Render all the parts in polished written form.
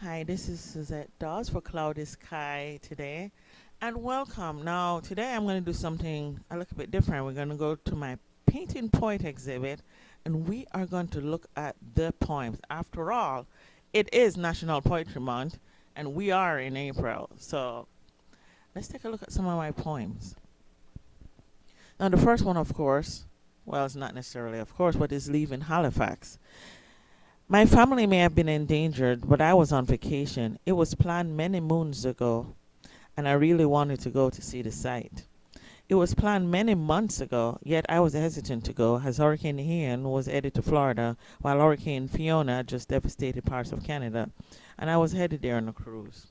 Hi, this is Suzette Dawes for Cloudy Sky today, and welcome. Now, today I'm going to do something a little bit different. We're going to go to my Painting Point exhibit, and we are going to look at the poems. After all, it is National Poetry Month, and we are in April. So, let's take a look at some of my poems. Now, the first one, of course, well, it's not necessarily, of course, but is Leaving Halifax. My family may have been endangered, but I was on vacation. It was planned many moons ago, and I really wanted to go to see the site. It was planned many months ago, yet I was hesitant to go as Hurricane Ian was headed to Florida while Hurricane Fiona just devastated parts of Canada, and I was headed there on a cruise.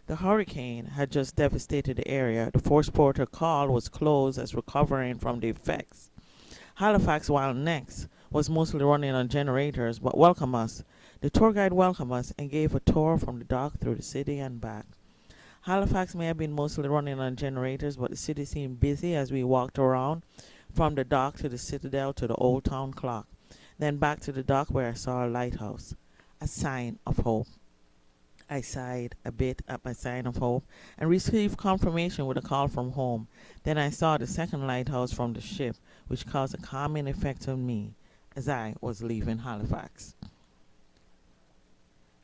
The hurricane had just devastated the area. The force port of call was closed as recovering from the effects. Halifax, while next, was mostly running on generators, but welcomed us. The tour guide welcomed us and gave a tour from the dock through the city and back. Halifax may have been mostly running on generators, but the city seemed busy as we walked around from the dock to the citadel to the old town clock, then back to the dock where I saw a lighthouse, a sign of hope. I sighed a bit at my sign of hope and received confirmation with a call from home. Then I saw the second lighthouse from the ship, which caused a calming effect on me as I was leaving Halifax.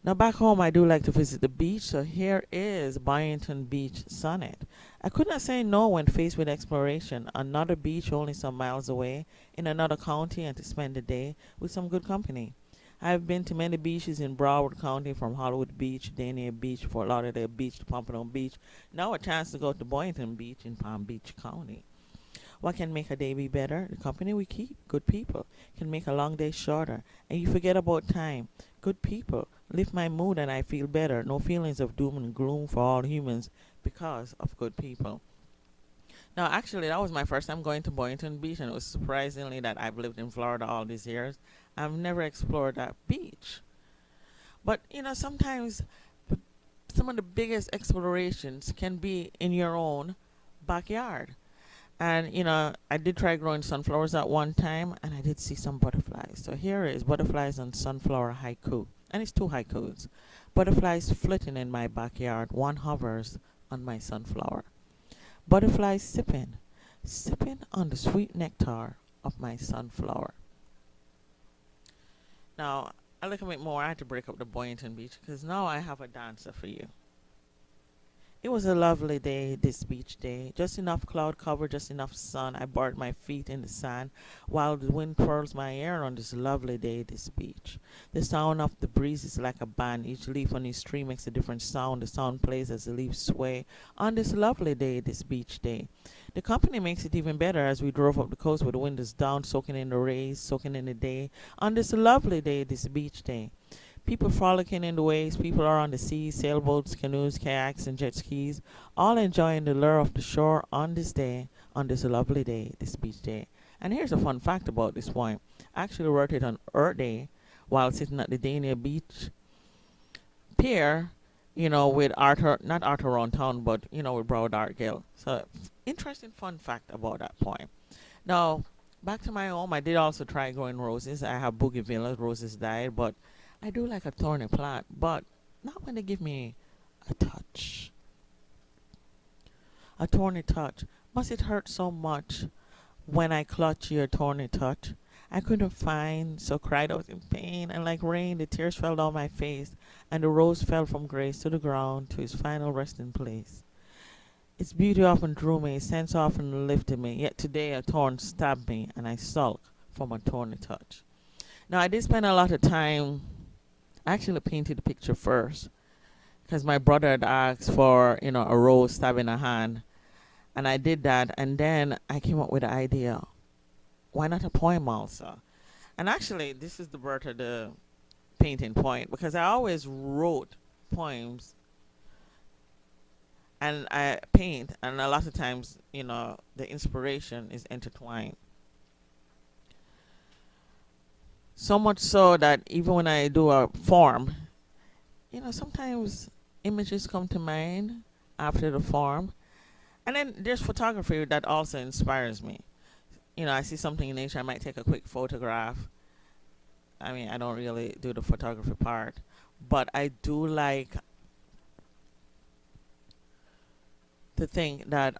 Now back home, I do like to visit the beach, so here is Byington Beach Sonnet. I could not say no when faced with exploration, another beach only some miles away, in another county, and to spend the day with some good company. I have been to many beaches in Broward County, from Hollywood Beach, Dania Beach, Fort Lauderdale Beach to Pompano Beach. Now a chance to go to Boynton Beach in Palm Beach County. What can make a day be better? The company we keep. Good people can make a long day shorter. And you forget about time. Good people lift my mood and I feel better. No feelings of doom and gloom for all humans because of good people. Now, actually, that was my first time going to Boynton Beach, and it was surprisingly that I've lived in Florida all these years. I've never explored that beach. But, sometimes the, some of the biggest explorations can be in your own backyard. And I did try growing sunflowers at one time, and I did see some butterflies. So here is butterflies and sunflower haiku, and it's two haikus. Butterflies flitting in my backyard. One hovers on my sunflower. Butterflies sipping on the sweet nectar of my sunflower. Now I look a bit more. I had to break up the Boynton Beach because now I have a dancer for you. It was a lovely day, this beach day. Just enough cloud cover, just enough sun. I buried my feet in the sand while the wind twirls my hair on this lovely day, this beach. The sound of the breeze is like a band. Each leaf on each tree makes a different sound. The sound plays as the leaves sway on this lovely day, this beach day. The company makes it even better as we drove up the coast with the windows down, soaking in the rays, soaking in the day. On this lovely day, this beach day. People frolicking in the waves, people are on the sea, sailboats, canoes, kayaks, and jet skis, all enjoying the lure of the shore on this day, on this lovely day, this beach day. And here's a fun fact about this poem. I actually wrote it on Earth Day while sitting at the Dania Beach Pier, with Arthur, not Arthur Round Town, but, with Broward Artgill. So, interesting fun fact about that poem. Now, back to my home, I did also try growing roses. I have bougainvillea, roses died, but I do like a thorny plant, but not when they give me a touch. A thorny touch. Must it hurt so much when I clutch your thorny touch? I couldn't find, so cried out in pain, and like rain, the tears fell down my face, and the rose fell from grace to the ground to its final resting place. Its beauty often drew me, its sense often lifted me, yet today a thorn stabbed me, and I sulk from a thorny touch. Now, I did spend a lot of time. I actually painted the picture first because my brother had asked for, a rose stabbing a hand. And I did that. And then I came up with the idea, why not a poem also? And actually, this is the birth of the painting point because I always wrote poems and I paint. And a lot of times, the inspiration is intertwined. So much so that even when I do a form, sometimes images come to mind after the form. And then there's photography that also inspires me. I see something in nature, I might take a quick photograph. I mean, I don't really do the photography part. but I do like to think that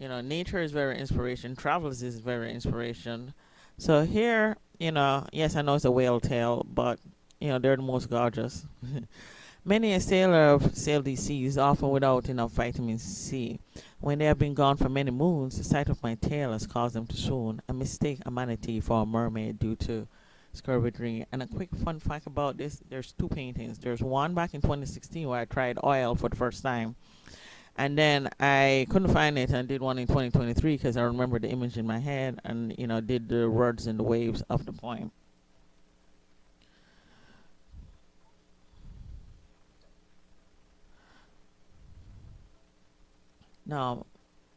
nature is very inspiration. Travels is very inspiration. So here, yes, I know it's a whale tail, but they're the most gorgeous. Many a sailor have sailed these seas, often without enough vitamin C. When they have been gone for many moons, the sight of my tail has caused them to swoon and mistake a manatee for a mermaid due to scurvy. And a quick fun fact about this, there's two paintings. There's one back in 2016 where I tried oil for the first time. And then I couldn't find it and did one in 2023 because I remember the image in my head and, did the words and the waves of the poem. Now,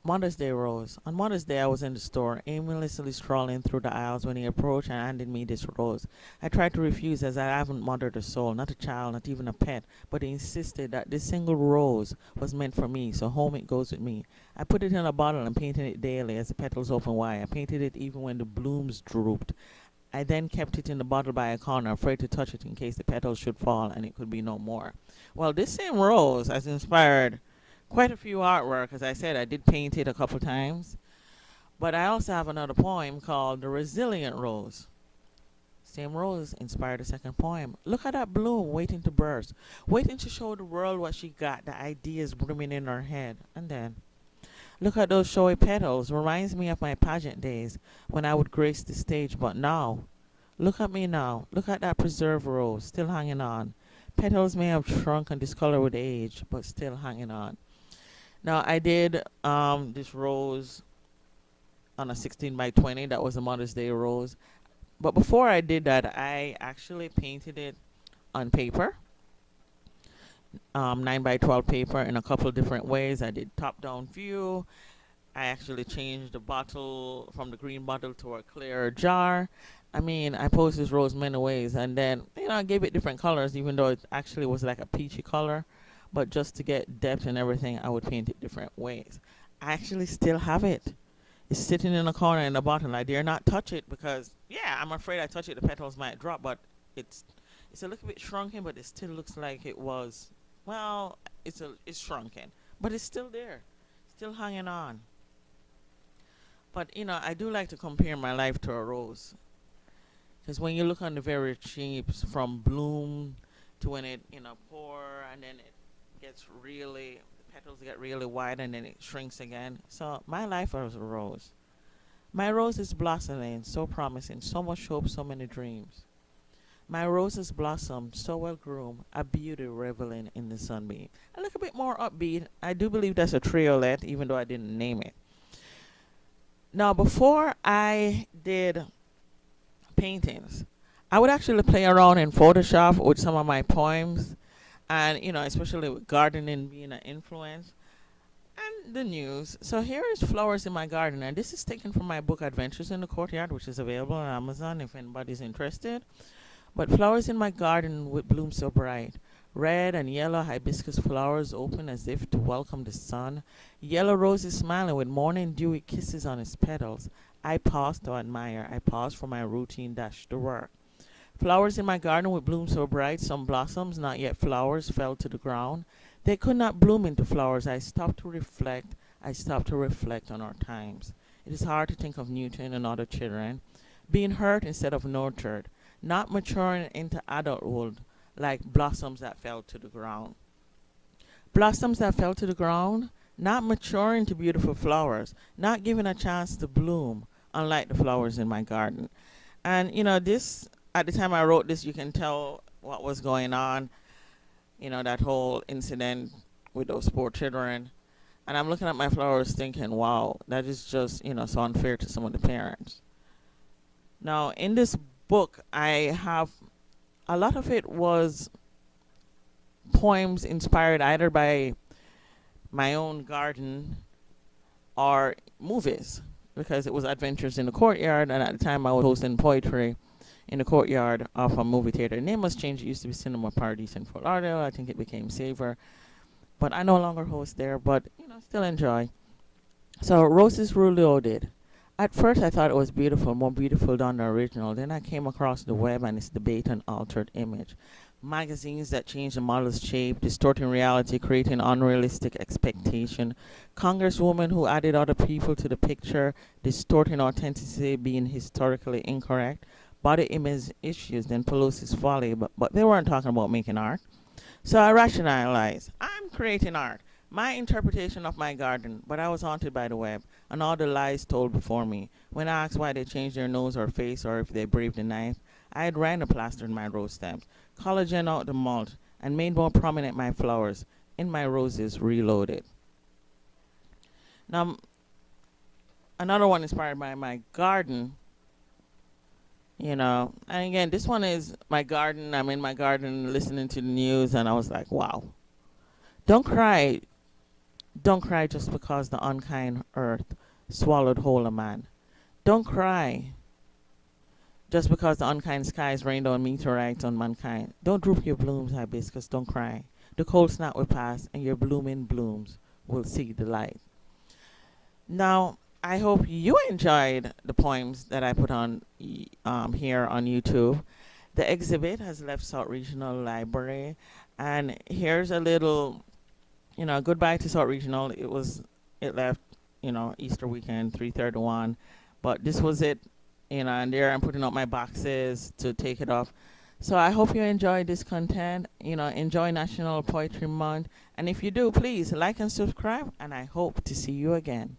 Mother's Day rose. On Mother's Day, I was in the store, aimlessly strolling through the aisles when he approached and handed me this rose. I tried to refuse as I haven't mothered a soul, not a child, not even a pet, but he insisted that this single rose was meant for me, so home it goes with me. I put it in a bottle and painted it daily as the petals opened wide. I painted it even when the blooms drooped. I then kept it in the bottle by a corner, afraid to touch it in case the petals should fall and it could be no more. Well, this same rose has inspired quite a few artwork. As I said, I did paint it a couple times. But I also have another poem called The Resilient Rose. Same rose inspired a second poem. Look at that bloom waiting to burst, waiting to show the world what she got, the ideas brimming in her head. And then, look at those showy petals. Reminds me of my pageant days when I would grace the stage. But now, look at me now. Look at that preserved rose still hanging on. Petals may have shrunk and discolored with age, but still hanging on. Now I did this rose on a 16 by 20. That was a Mother's Day rose. But before I did that, I actually painted it on paper, 9 by 12 paper in a couple of different ways. I did top down view. I actually changed the bottle from the green bottle to a clear jar. I mean, I posed this rose many ways, and then I gave it different colors, even though it actually was like a peachy color. But just to get depth and everything, I would paint it different ways. I actually still have it. It's sitting in a corner in the bottle. I dare not touch it because, yeah, I'm afraid I touch it, the petals might drop. But it's it's a little bit shrunken, but it still looks like it was. Well, it's shrunken, but it's still there, still hanging on. But I do like to compare my life to a rose, because when you look on the very shapes from bloom to when it pour and then it gets really the petals get really wide and then it shrinks again. So my life was a rose. My rose is blossoming, so promising, so much hope, so many dreams. My roses blossom, so well groomed, a beauty reveling in the sunbeam. A little bit more upbeat. I do believe that's a triolet, even though I didn't name it. Now, before I did paintings, I would actually play around in Photoshop with some of my poems, and especially with gardening being an influence and the news. So here is flowers in my garden, and this is taken from my book Adventures in the Courtyard, which is available on Amazon if anybody's interested. But flowers in my garden with bloom so bright. Red and yellow hibiscus flowers open as if to welcome the sun. Yellow roses smiling with morning dewy kisses on its petals. I pause to admire. I pause for my routine dash to work. Flowers in my garden with bloom so bright. Some blossoms, not yet flowers, fell to the ground. They could not bloom into flowers. I stopped to reflect. I stopped to reflect on our times. It is hard to think of Newton and other children being hurt instead of nurtured, not maturing into adulthood like blossoms that fell to the ground. Blossoms that fell to the ground, not maturing to beautiful flowers, not given a chance to bloom, unlike the flowers in my garden. And this at the time I wrote this, you can tell what was going on. That whole incident with those poor children. And I'm looking at my flowers thinking, wow, that is just so unfair to some of the parents. Now, in this book, I have a lot of it was poems inspired either by my own garden or movies, because it was Adventures in the Courtyard, and at the time I was hosting poetry in the courtyard of a movie theater. The name was changed. It used to be Cinema Paradise in Fort Lauderdale. I think it became Savor, but I no longer host there. But still enjoy. So roses reloaded. At first, I thought it was beautiful, more beautiful than the original. Then I came across the web and it's debate and altered image. Magazines that change the model's shape, distorting reality, creating unrealistic expectation. Congresswoman who added other people to the picture, distorting authenticity, being historically incorrect. Body image issues, then Pelosi's folly, but they weren't talking about making art. So I rationalized. I'm creating art, my interpretation of my garden, but I was haunted by the web and all the lies told before me. When I asked why they changed their nose or face or if they braved the knife, I had rhinoplastered my rose stems, collagen out the mulch, and made more prominent my flowers in my roses reloaded. Now, another one inspired by my garden, and again, this one is my garden. I'm in my garden listening to the news, and I was like, wow. Don't cry Don't cry just because the unkind earth swallowed whole a man. Don't cry just because the unkind skies rained on meteorites on mankind. Don't droop your blooms, hibiscus, don't cry. The cold snap will pass and your blooming blooms will see the light. Now, I hope you enjoyed the poems that I put on here on YouTube. The exhibit has left South Regional Library, and here's a little goodbye to South Regional. It left, Easter weekend, 331. But this was it, and there I'm putting up my boxes to take it off. So I hope you enjoy this content, enjoy National Poetry Month. And if you do, please like and subscribe, and I hope to see you again.